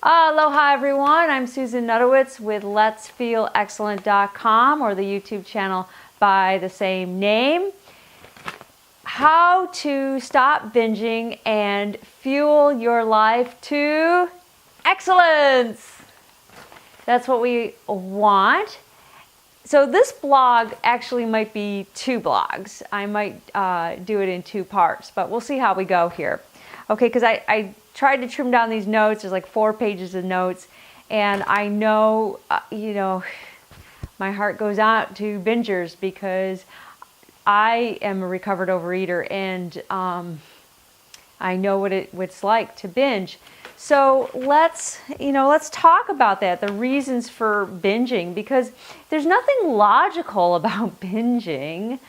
Aloha everyone, I'm Susan Nutowitz with letsfeelexcellent.com or the YouTube channel by the same name. How to stop binging and fuel your life to excellence. That's what we want. So this blog actually might be two blogs. I might do it in two parts, but we'll see how we go here. Okay, because I tried to trim down these notes. There's like 4 pages of notes, and I know, my heart goes out to bingers because I am a recovered overeater, and I know what it's like to binge. So let's talk about that, the reasons for binging, because there's nothing logical about binging.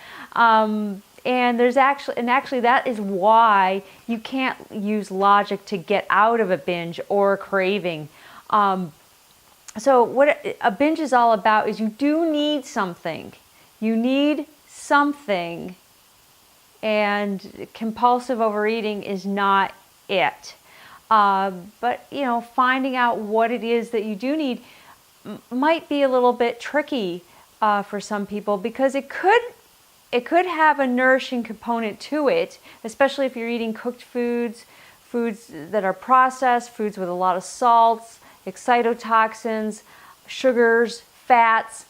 And actually that is why you can't use logic to get out of a binge or a craving. So what a binge is all about is you do need something. You need something, and compulsive overeating is not it. But finding out what it is that you do need might be a little bit tricky for some people, because it could have a nourishing component to it, especially if you're eating cooked foods that are processed, foods with a lot of salts, excitotoxins, sugars, fats.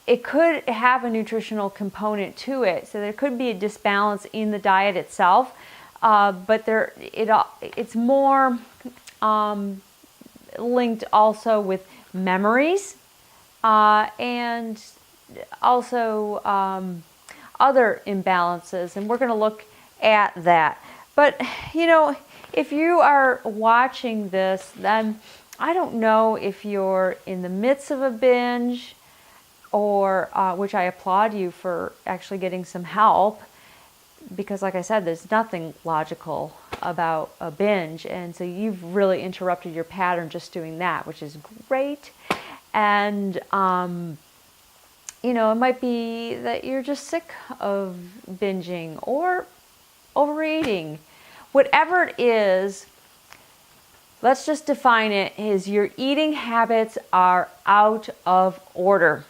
It could have a nutritional component to it, so there could be a disbalance in the diet itself. But it's more linked also with memories and also other imbalances, and we're going to look at that. But if you are watching this, then I don't know if you're in the midst of a binge, or which I applaud you for actually getting some help, because like I said, there's nothing logical about a binge, and so you've really interrupted your pattern just doing that, which is great. And it might be that you're just sick of binging or overeating. Whatever it is, let's just define it as your eating habits are out of order.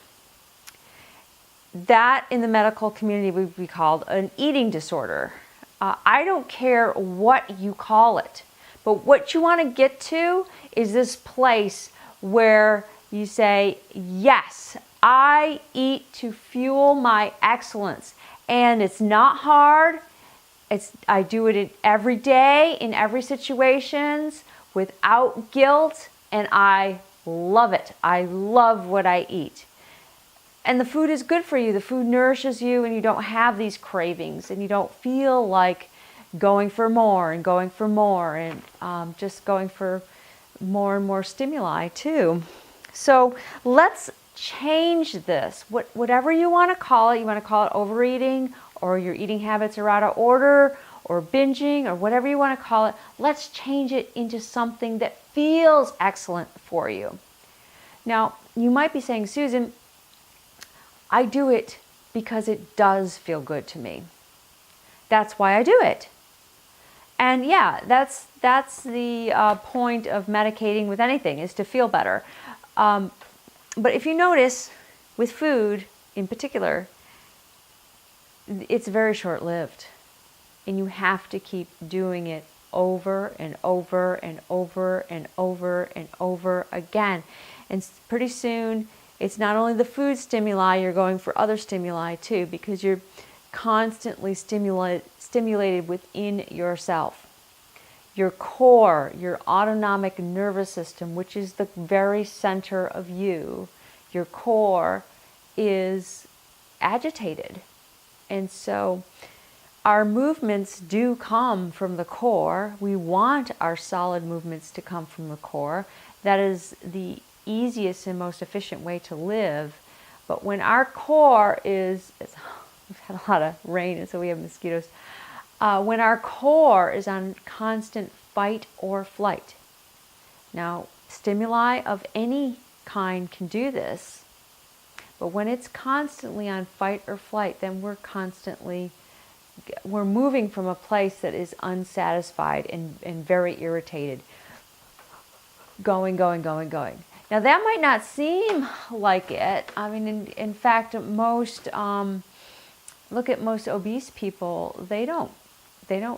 That in the medical community would be called an eating disorder. I don't care what you call it, but what you want to get to is this place where you say, yes, I eat to fuel my excellence. And it's not hard. I do it every day, in every situation, without guilt, and I love it. I love what I eat. And the food is good for you. The food nourishes you, and you don't have these cravings, and you don't feel like going for more and going for more, and just going for more and more stimuli too. So let's change this. Whatever you want to call it. You want to call it overeating, or your eating habits are out of order, or binging, or whatever you want to call it. Let's change it into something that feels excellent for you. Now, you might be saying, Susan, I do it because it does feel good to me. That's why I do it. And yeah, that's the point of medicating with anything, is to feel better. But if you notice, with food in particular, it's very short-lived. And you have to keep doing it over and over and over and over and over again. And pretty soon, it's not only the food stimuli, you're going for other stimuli too, because you're constantly stimulated within yourself. Your core, your autonomic nervous system, which is the very center of you, your core is agitated. And so our movements do come from the core. We want our solid movements to come from the core. That is the easiest and most efficient way to live. But when our core we've had a lot of rain, and so we have mosquitoes. When our core is on constant fight or flight. Now, stimuli of any kind can do this, but when it's constantly on fight or flight, then we're moving from a place that is unsatisfied and very irritated. going, going, going, going. Now that might not seem like it. I mean, in fact, look at most obese people. They don't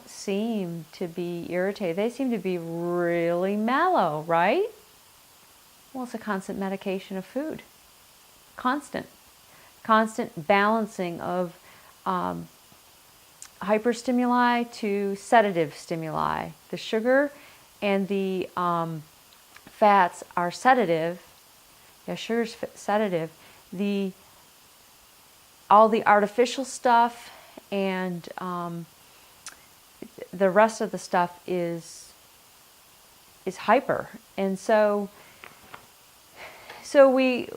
seem to be irritated. They seem to be really mellow, right? Well, it's a constant medication of food. Constant balancing of hyperstimuli to sedative stimuli. The sugar and the fats are sedative. Yeah, sugar's sedative. All the artificial stuff and the rest of the stuff is hyper. And so we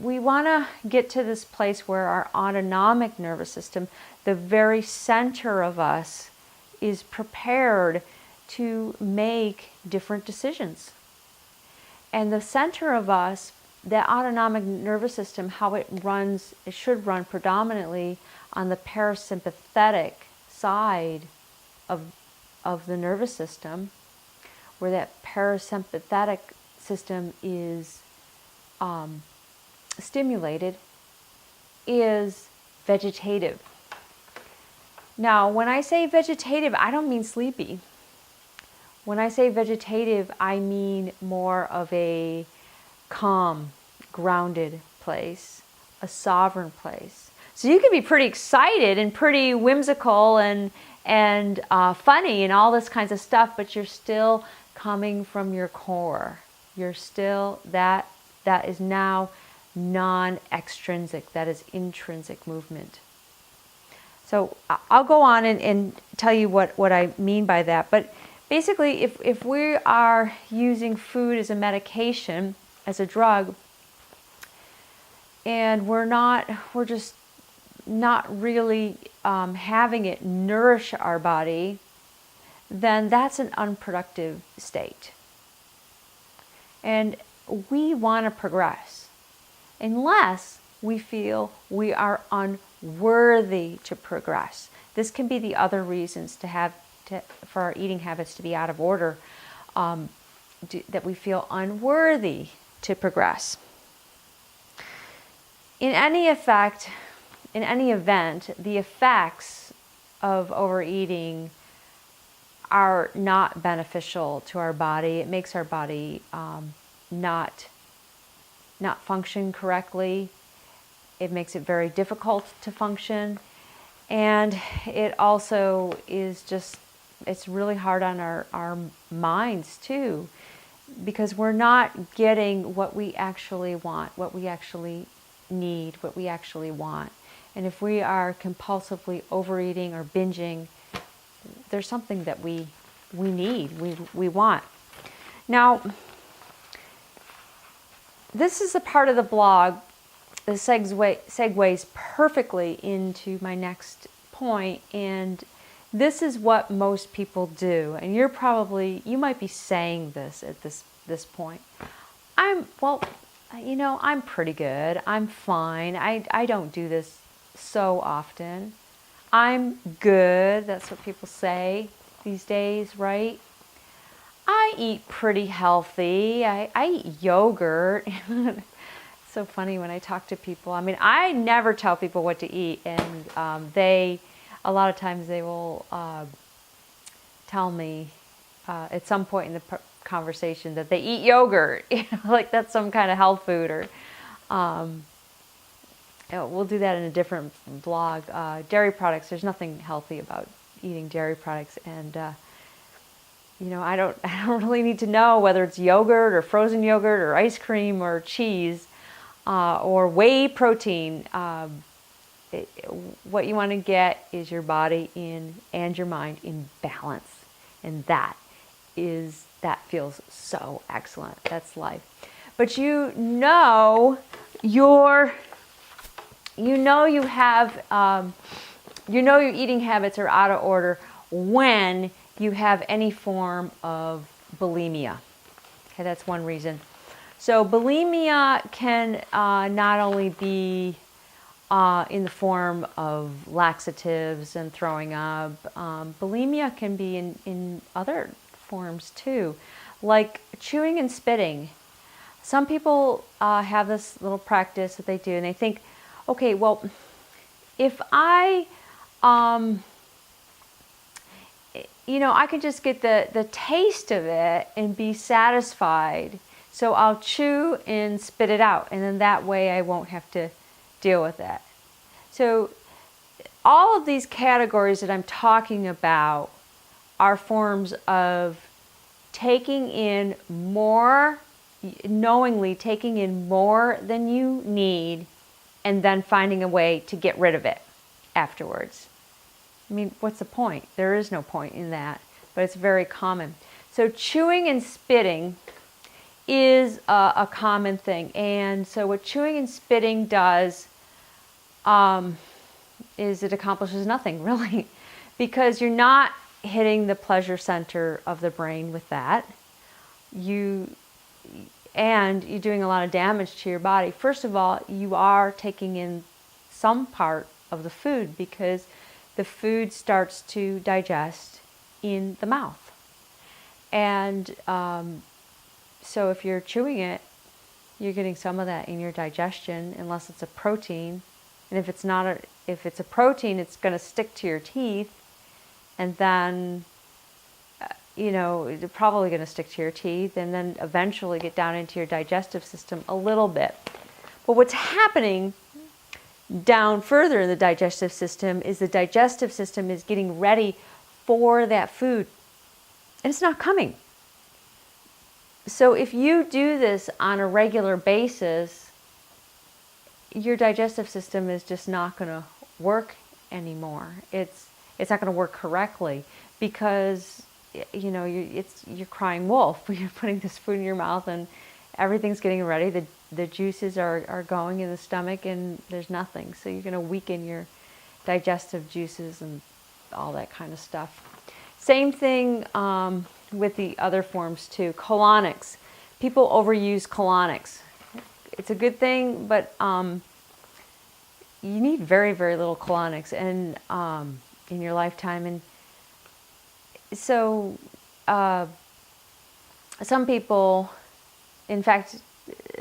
want to get to this place where our autonomic nervous system, the very center of us, is prepared to make different decisions. And the center of us, the autonomic nervous system, how it runs, it should run predominantly on the parasympathetic side of the nervous system, where that parasympathetic system is stimulated, is vegetative. Now, when I say vegetative, I don't mean sleepy. When I say vegetative, I mean more of a calm, grounded place, a sovereign place. So you can be pretty excited and pretty whimsical and funny and all this kinds of stuff, but you're still coming from your core. You're still, that is now non-extrinsic, that is intrinsic movement. So I'll go on and tell you what I mean by that. But basically, if we are using food as a medication, as a drug, and we're just not really having it nourish our body, then that's an unproductive state. And we want to progress unless we feel we are unworthy to progress. This can be the other reasons for our eating habits to be out of order, that we feel unworthy to progress. In any event, the effects of overeating are not beneficial to our body. It makes our body not function correctly. It makes it very difficult to function. And it also is it's really hard on our minds too, because we're not getting what we actually want, what we actually need, what we actually want. And if we are compulsively overeating or binging, there's something that we need, we want. Now, this is a part of the blog that segues perfectly into my next point, and this is what most people do. And you might be saying this at this point. I'm pretty good. I'm fine. I don't do this so often. I'm good. That's what people say these days, right? I eat pretty healthy. I eat yogurt. It's so funny when I talk to people. I mean, I never tell people what to eat, and a lot of times they will tell me at some point in the conversation that they eat yogurt, like that's some kind of health food, or we'll do that in a different blog. Dairy products, there's nothing healthy about eating dairy products, and I don't really need to know whether it's yogurt or frozen yogurt or ice cream or cheese or whey protein. What you want to get is your body and your mind in balance, and that feels so excellent. That's life. But you your eating habits are out of order when you have any form of bulimia. Okay, that's one reason. So bulimia can not only be in the form of laxatives and throwing up. Bulimia can be in other forms too, like chewing and spitting. Some people have this little practice that they do, and they think, okay, well, if I, I could just get the taste of it and be satisfied. So I'll chew and spit it out, and then that way I won't have to deal with it. So all of these categories that I'm talking about are forms of taking in more, knowingly taking in more than you need, and then finding a way to get rid of it afterwards. I mean, what's the point? There is no point in that, but it's very common. So chewing and spitting is a common thing. And so what chewing and spitting does is it accomplishes nothing, really, because you're not hitting the pleasure center of the brain with that. And you're doing a lot of damage to your body. First of all, you are taking in some part of the food because the food starts to digest in the mouth. And so if you're chewing it, you're getting some of that in your digestion, unless it's a protein. And if it's a protein, it's going to stick to your teeth, and then it's probably going to stick to your teeth, and then eventually get down into your digestive system a little bit. But what's happening down further in the digestive system is the digestive system is getting ready for that food, and it's not coming. So if you do this on a regular basis, your digestive system is just not going to work anymore. It's not going to work correctly because you're crying wolf. You're putting this food in your mouth and everything's getting ready. The juices are going in the stomach and there's nothing. So you're going to weaken your digestive juices and all that kind of stuff. Same thing with the other forms too. Colonics. People overuse colonics. It's a good thing, but you need very, very little colonics in your lifetime. And so some people, in fact,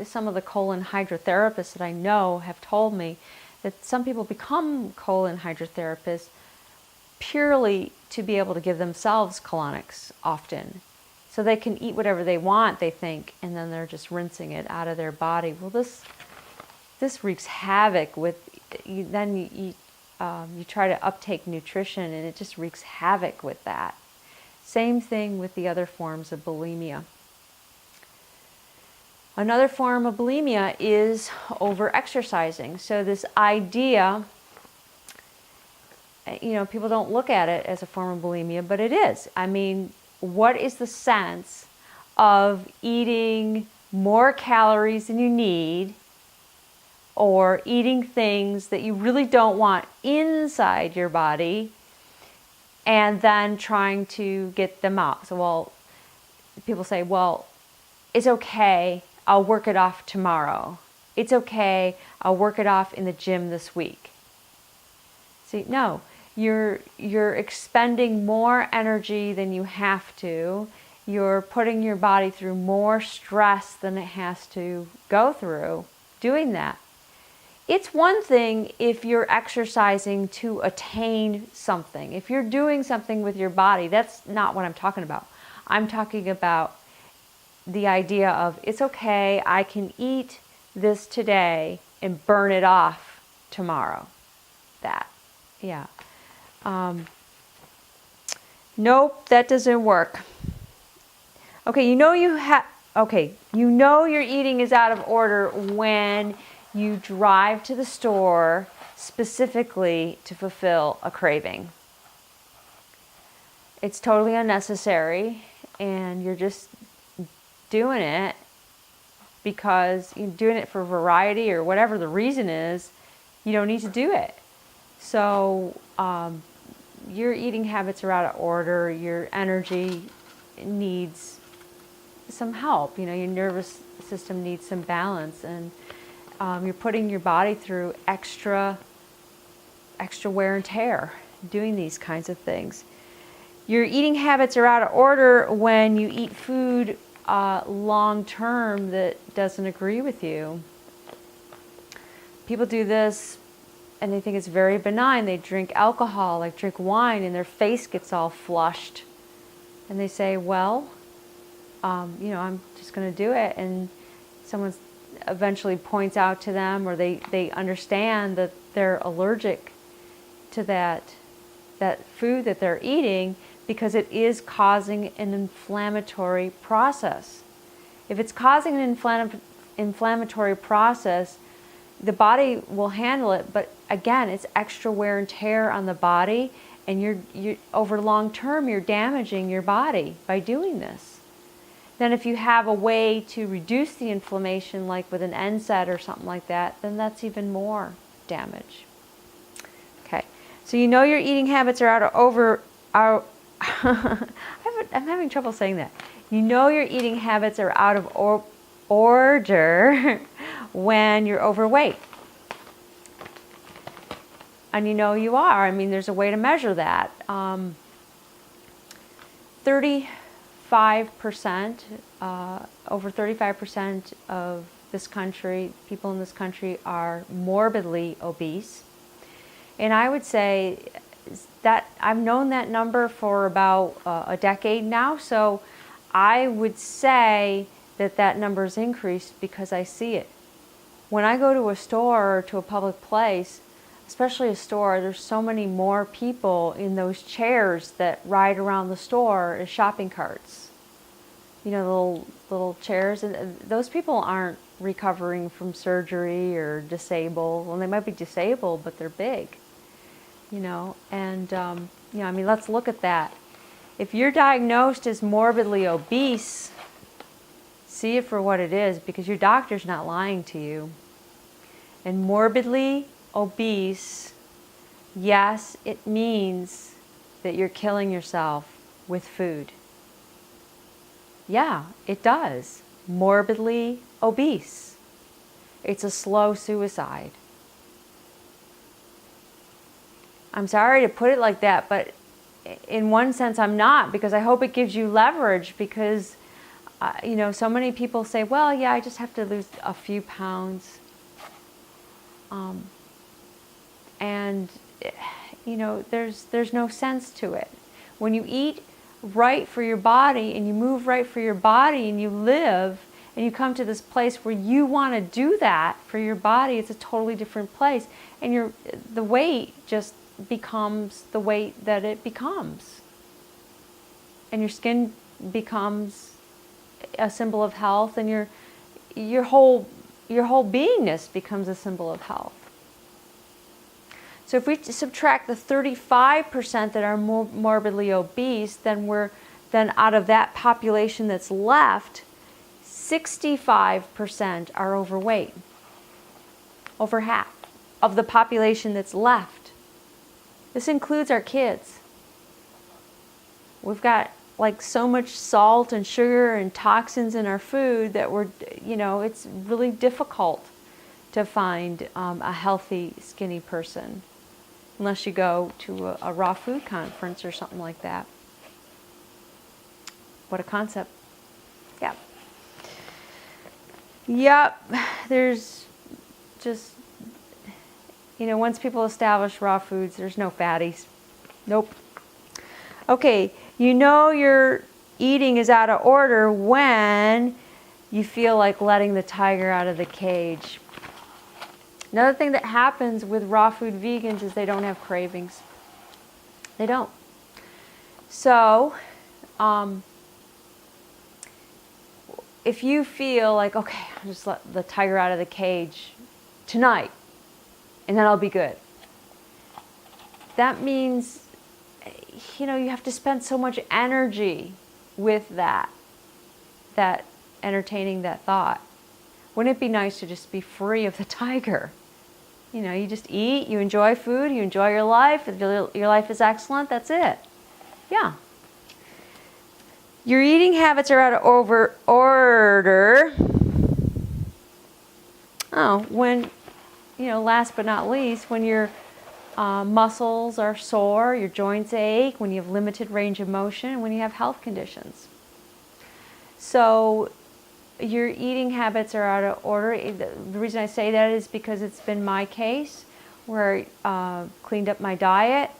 some of the colon hydrotherapists that I know have told me that some people become colon hydrotherapists purely to be able to give themselves colonics often. So they can eat whatever they want, they think, and then they're just rinsing it out of their body. Well, this wreaks havoc with, you try to uptake nutrition and it just wreaks havoc with that. Same thing with the other forms of bulimia. Another form of bulimia is overexercising. So this idea, people don't look at it as a form of bulimia, but it is. I mean, what is the sense of eating more calories than you need, or eating things that you really don't want inside your body, and then trying to get them out? So, people say, well, it's okay, I'll work it off tomorrow. It's okay, I'll work it off in the gym this week. See, no, you're expending more energy than you have to. You're putting your body through more stress than it has to go through doing that. It's one thing if you're exercising to attain something. If you're doing something with your body, that's not what I'm talking about. I'm talking about the idea of, it's okay, I can eat this today and burn it off tomorrow. That, yeah. Nope, that doesn't work. Okay, you know your eating is out of order when you drive to the store specifically to fulfill a craving. It's totally unnecessary, and you're just doing it because you're doing it for variety or whatever the reason is. You don't need to do it. So your eating habits are out of order. Your energy needs some help. Your nervous system needs some balance, and you're putting your body through extra wear and tear doing these kinds of things. Your eating habits are out of order when you eat food long term that doesn't agree with you. People do this and they think it's very benign. They drink alcohol, like drink wine, and their face gets all flushed. And they say, well, I'm just going to do it. And someone eventually points out to them, or they understand that they're allergic to that food that they're eating, because it is causing an inflammatory process. If it's causing an inflammatory process, the body will handle it, but again, it's extra wear and tear on the body, and you're over long term, you're damaging your body by doing this. Then if you have a way to reduce the inflammation, like with an NSAID or something like that, then that's even more damage. Okay, so you know your eating habits are I'm having trouble saying that. You know your eating habits are out of order when you're overweight. And you know you are. I mean, there's a way to measure that. 35%, over 35% of this country, people in this country are morbidly obese. And I would say that I've known that number for about a decade now, so I would say that number's increased because I see it. When I go to a store or to a public place, especially a store, there's so many more people in those chairs that ride around the store as shopping carts. You know, the little chairs, and those people aren't recovering from surgery or disabled. Well, they might be disabled, but they're big. I mean, let's look at that. If you're diagnosed as morbidly obese, see it for what it is, because your doctor's not lying to you. And morbidly obese, yes, it means that you're killing yourself with food. Yeah, it does. Morbidly obese. It's a slow suicide. I'm sorry to put it like that, but in one sense I'm not, because I hope it gives you leverage, because so many people say, well, yeah, I just have to lose a few pounds. There's no sense to it. When you eat right for your body and you move right for your body and you live and you come to this place where you want to do that for your body, it's a totally different place. And the weight just becomes the weight that it becomes. And your skin becomes a symbol of health, and your whole beingness becomes a symbol of health. So if we subtract the 35% that are morbidly obese, then out of that population that's left, 65% are overweight. Over half of the population that's left. This includes our kids. We've got like so much salt and sugar and toxins in our food that it's really difficult to find a healthy, skinny person, unless you go to a raw food conference or something like that. What a concept. Yeah. Yep. There's just, once people establish raw foods, there's no fatties. Nope. Okay, your eating is out of order when you feel like letting the tiger out of the cage. Another thing that happens with raw food vegans is they don't have cravings. They don't. So, if you feel like, okay, I'll just let the tiger out of the cage tonight, and then I'll be good. That means, you have to spend so much energy with that entertaining that thought. Wouldn't it be nice to just be free of the tiger? You just eat, you enjoy food, you enjoy your life. If your life is excellent, that's it. Yeah. Your eating habits are out of order. When, last but not least, when your muscles are sore, your joints ache, when you have limited range of motion, and when you have health conditions. So your eating habits are out of order. The reason I say that is because it's been my case where I cleaned up my diet,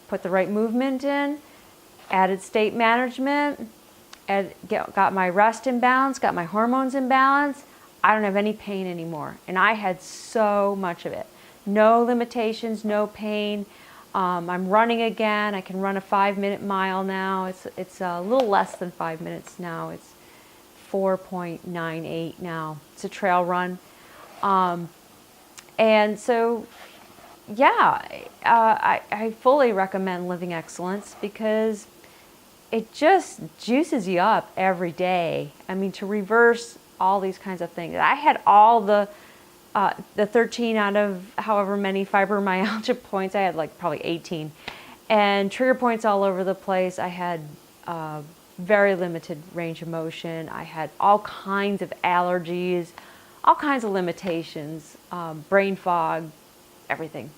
put the right movement in, added state management, got my rest in balance, got my hormones in balance. I don't have any pain anymore. And I had so much of it. No limitations, no pain. I'm running again. I can run a 5-minute mile now. It's a little less than 5 minutes now. It's 4.98 now. It's a trail run. And so, yeah, I fully recommend Living Excellence because it just juices you up every day. I mean, to reverse all these kinds of things. I had all the 13 out of however many fibromyalgia points. I had like probably 18. And trigger points all over the place. I had very limited range of motion. I had all kinds of allergies, all kinds of limitations, brain fog, everything.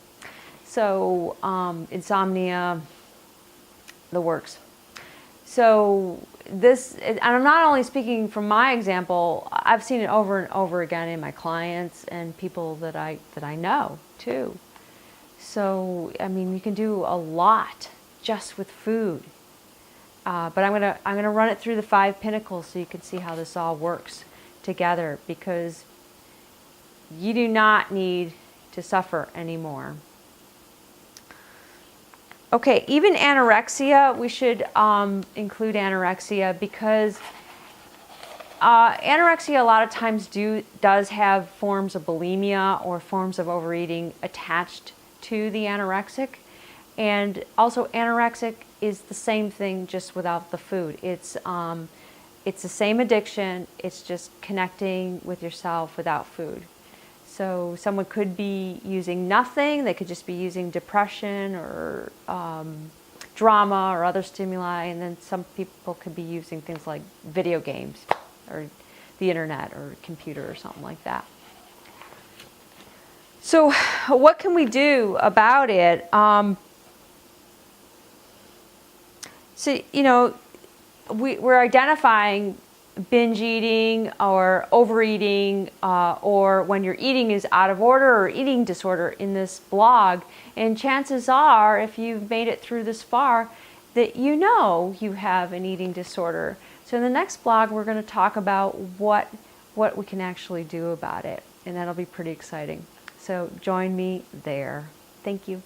So insomnia, the works. So this, and I'm not only speaking from my example, I've seen it over and over again in my clients and people that I know too. So, I mean, you can do a lot just with food. But I'm gonna run it through the 5 pinnacles so you can see how this all works together, because you do not need to suffer anymore. Okay, even anorexia, we should include anorexia, because anorexia a lot of times does have forms of bulimia or forms of overeating attached to the anorexic. And also anorexic is the same thing, just without the food. It's the same addiction, it's just connecting with yourself without food. So someone could be using nothing, they could just be using depression or drama or other stimuli, and then some people could be using things like video games or the internet or computer or something like that. So what can we do about it? So, you know, we're identifying binge eating or overeating, or when your eating is out of order, or eating disorder in this blog. And chances are, if you've made it through this far, that you know you have an eating disorder. So in the next blog, we're going to talk about what we can actually do about it. And that'll be pretty exciting. So join me there. Thank you.